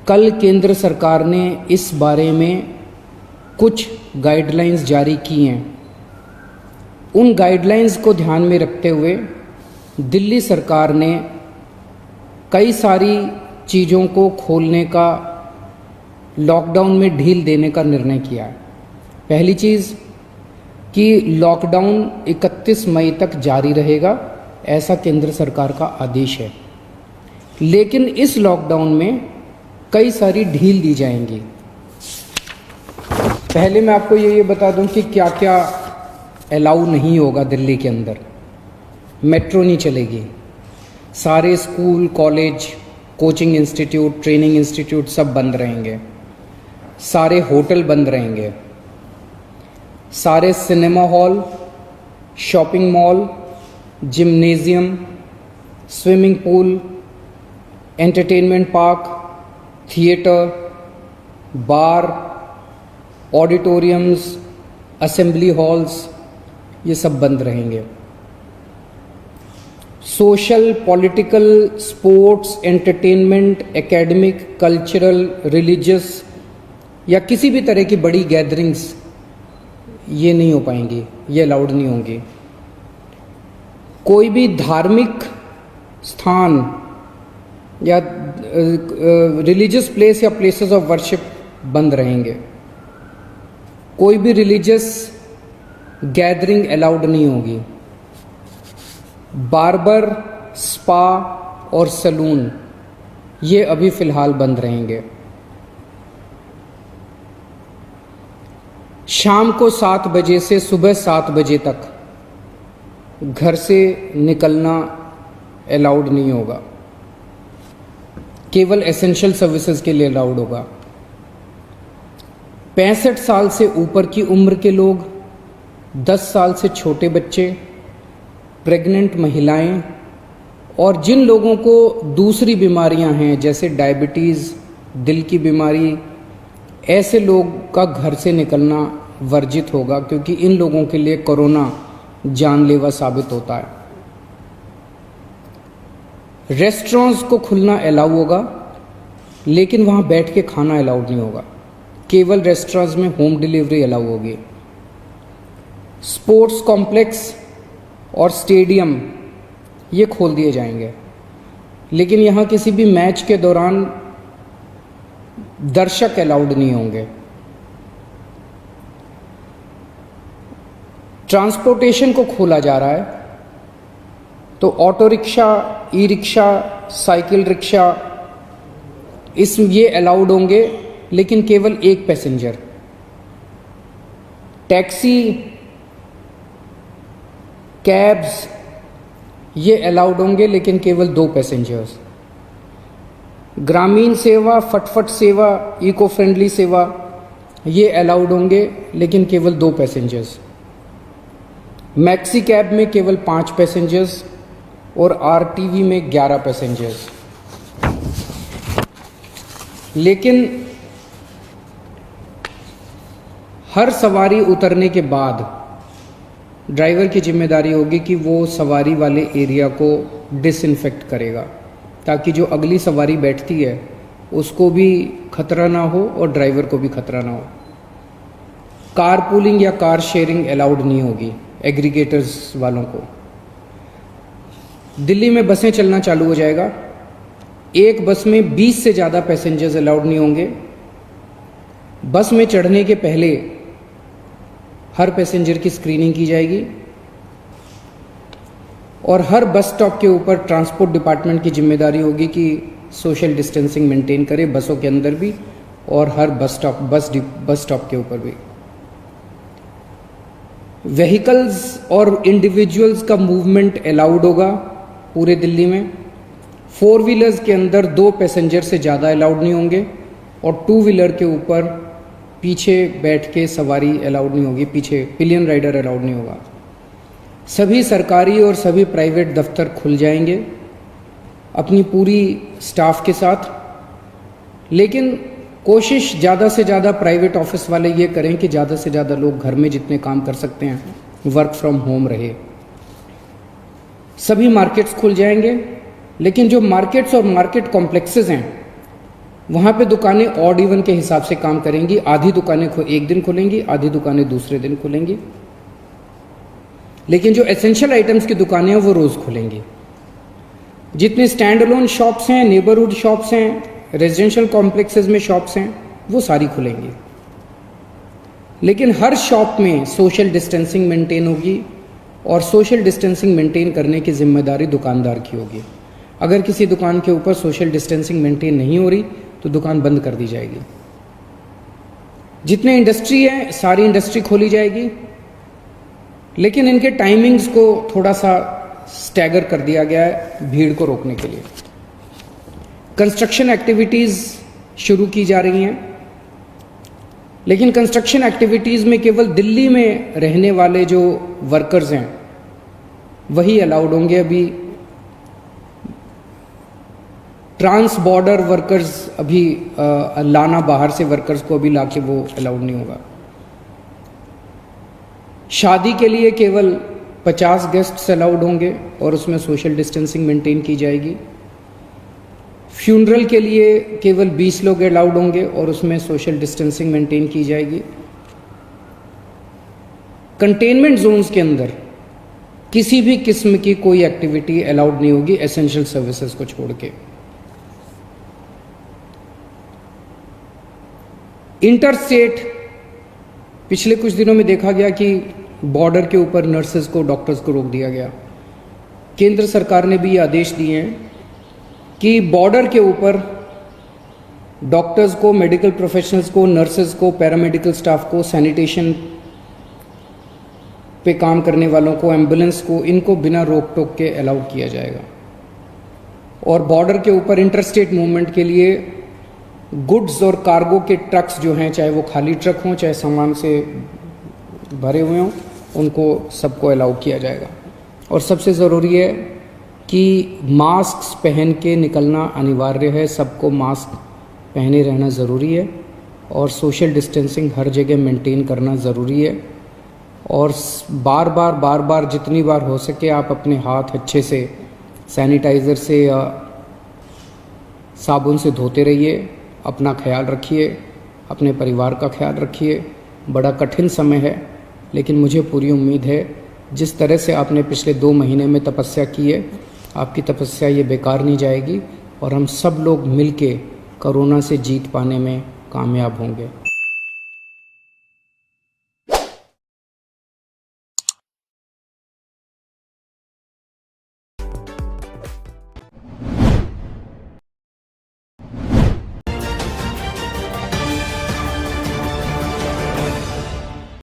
कल केंद्र सरकार ने इस बारे में कुछ गाइडलाइंस जारी की हैं। उन गाइडलाइंस को ध्यान में रखते हुए दिल्ली सरकार ने कई सारी चीज़ों को खोलने का, लॉकडाउन में ढील देने का निर्णय किया है। पहली चीज़ कि लॉकडाउन 31 मई तक जारी रहेगा, ऐसा केंद्र सरकार का आदेश है। लेकिन इस लॉकडाउन में कई सारी ढील दी जाएंगी। पहले मैं आपको ये बता दूं कि क्या क्या अलाउ नहीं होगा दिल्ली के अंदर। मेट्रो नहीं चलेगी, सारे school, college, coaching institute, training institute सब बंद रहेंगे, सारे होटल बंद रहेंगे, सारे cinema hall, shopping mall, gymnasium, swimming pool, entertainment park, theatre, bar, auditoriums, assembly halls, ये सब बंद रहेंगे। Social, political, sports, entertainment, academic, cultural, religious या किसी भी तरह की बड़ी गैदरिंग्स ये नहीं हो पाएंगी, ये अलाउड नहीं होंगी। कोई भी धार्मिक स्थान या रिलीजियस प्लेस या प्लेसेस ऑफ वर्शिप बंद रहेंगे। कोई भी रिलीजियस गैदरिंग अलाउड नहीं होगी। बार्बर, स्पा और सलून ये अभी फ़िलहाल बंद रहेंगे। शाम को 7 बजे से सुबह 7 बजे तक घर से निकलना अलाउड नहीं होगा, केवल एसेंशियल सर्विसेज के लिए अलाउड होगा। 65 साल से ऊपर की उम्र के लोग, 10 साल से छोटे बच्चे, प्रेग्नेंट महिलाएं और जिन लोगों को दूसरी बीमारियां हैं जैसे डायबिटीज़, दिल की बीमारी, ऐसे लोग का घर से निकलना वर्जित होगा, क्योंकि इन लोगों के लिए कोरोना जानलेवा साबित होता है। रेस्टोरेंट्स को खुलना अलाउ होगा, लेकिन वहाँ बैठ के खाना अलाउड नहीं होगा, केवल रेस्टोरेंट्स में होम डिलीवरी अलाउ होगी। स्पोर्ट्स कॉम्प्लेक्स और स्टेडियम ये खोल दिए जाएंगे, लेकिन यहाँ किसी भी मैच के दौरान दर्शक अलाउड नहीं होंगे। ट्रांसपोर्टेशन को खोला जा रहा है, तो auto rickshaw, e rickshaw, cycle rickshaw ये अलाउड होंगे, लेकिन केवल एक पैसेंजर। टैक्सी, कैब्स ये अलाउड होंगे, लेकिन केवल 2 पैसेंजर्स। ग्रामीण सेवा, फटफट सेवा, इको फ्रेंडली सेवा ये अलाउड होंगे, लेकिन केवल 2 पैसेंजर्स। मैक्सी कैब में केवल 5 पैसेंजर्स और आरटीवी में 11 पैसेंजर्स। लेकिन हर सवारी उतरने के बाद ड्राइवर की जिम्मेदारी होगी कि वो सवारी वाले एरिया को डिसइंफेक्ट करेगा, ताकि जो अगली सवारी बैठती है उसको भी खतरा ना हो और ड्राइवर को भी खतरा ना हो। कार पूलिंग या कार शेयरिंग अलाउड नहीं होगी एग्रीगेटर्स वालों को। दिल्ली में बसें चलना चालू हो जाएगा। एक बस में 20 से ज़्यादा पैसेंजर्स अलाउड नहीं होंगे। बस में चढ़ने के पहले हर पैसेंजर की स्क्रीनिंग की जाएगी और हर बस स्टॉप के ऊपर ट्रांसपोर्ट डिपार्टमेंट की जिम्मेदारी होगी कि सोशल डिस्टेंसिंग मेंटेन करे, बसों के अंदर भी और हर बस स्टॉप के ऊपर भी। व्हीकल्स और इंडिविजुअल्स का मूवमेंट अलाउड होगा पूरे दिल्ली में। 4 व्हीलर्स के अंदर 2 पैसेंजर से ज़्यादा अलाउड नहीं होंगे और 2 व्हीलर के ऊपर पीछे बैठ के सवारी अलाउड नहीं होगी, पीछे पिलियन राइडर अलाउड नहीं होगा। सभी सरकारी और सभी प्राइवेट दफ्तर खुल जाएंगे अपनी पूरी स्टाफ के साथ, लेकिन कोशिश ज़्यादा से ज़्यादा प्राइवेट ऑफिस वाले ये करें कि ज़्यादा से ज़्यादा लोग घर में जितने काम कर सकते हैं वर्क फ्रॉम होम रहे। सभी मार्केट्स खुल जाएंगे, लेकिन जो मार्केट्स और मार्केट कॉम्प्लेक्सेस हैं वहाँ पे दुकानें ऑड इवन के हिसाब से काम करेंगी। आधी दुकानें एक दिन खुलेंगी, आधी दुकानें दूसरे दिन खुलेंगी। लेकिन जो एसेंशियल आइटम्स की दुकानें हैं वो रोज़ खुलेंगी। जितने स्टैंड अलोन शॉप्स हैं, नेबरहुड शॉप्स हैं, रेजिडेंशियल कॉम्प्लेक्सेस में शॉप्स हैं, वो सारी खुलेंगी। लेकिन हर शॉप में सोशल डिस्टेंसिंग मेंटेन होगी और सोशल डिस्टेंसिंग मेंटेन करने की जिम्मेदारी दुकानदार की होगी। अगर किसी दुकान के ऊपर सोशल डिस्टेंसिंग मेंटेन नहीं हो रही तो दुकान बंद कर दी जाएगी। जितने इंडस्ट्री है सारी इंडस्ट्री खोली जाएगी, लेकिन इनके टाइमिंग्स को थोड़ा सा स्टैगर कर दिया गया है भीड़ को रोकने के लिए। कंस्ट्रक्शन एक्टिविटीज़ शुरू की जा रही हैं, लेकिन कंस्ट्रक्शन एक्टिविटीज़ में केवल दिल्ली में रहने वाले जो वर्कर्स हैं वही अलाउड होंगे। अभी ट्रांस बॉर्डर वर्कर्स अभी लाना, बाहर से वर्कर्स को अभी लाके वो अलाउड नहीं होगा। शादी के लिए केवल 50 गेस्ट्स अलाउड होंगे और उसमें सोशल डिस्टेंसिंग मेंटेन की जाएगी। फ्यूनरल के लिए केवल 20 लोग अलाउड होंगे और उसमें सोशल डिस्टेंसिंग मेंटेन की जाएगी। कंटेनमेंट जोन्स के अंदर किसी भी किस्म की कोई एक्टिविटी अलाउड नहीं होगी एसेंशियल सर्विसेज को छोड़ के। इंटर स्टेट पिछले कुछ दिनों में देखा गया कि बॉर्डर के ऊपर नर्सेज को, डॉक्टर्स को रोक दिया गया। केंद्र सरकार ने भी ये आदेश दिए हैं कि बॉर्डर के ऊपर डॉक्टर्स को, मेडिकल प्रोफेशनल्स को, नर्सेज को, पैरामेडिकल स्टाफ को, सैनिटेशन पे काम करने वालों को, एम्बुलेंस को, इनको बिना रोक टोक के अलाउ किया जाएगा। और बॉर्डर के ऊपर इंटरस्टेट मूवमेंट के लिए गुड्स और कार्गो के ट्रक्स जो हैं, चाहे वो खाली ट्रक हों चाहे सामान से भरे हुए हों, उनको सबको अलाउ किया जाएगा। और सबसे ज़रूरी है कि मास्क पहन के निकलना अनिवार्य है। सबको मास्क पहने रहना ज़रूरी है और सोशल डिस्टेंसिंग हर जगह मेंटेन करना ज़रूरी है। और बार बार जितनी बार हो सके आप अपने हाथ अच्छे से सैनिटाइज़र से या साबुन से धोते रहिए। अपना ख्याल रखिए, अपने परिवार का ख्याल रखिए। बड़ा कठिन समय है, लेकिन मुझे पूरी उम्मीद है जिस तरह से आपने पिछले 2 महीने में तपस्या की है, आपकी तपस्या ये बेकार नहीं जाएगी और हम सब लोग मिलके कोरोना से जीत पाने में कामयाब होंगे।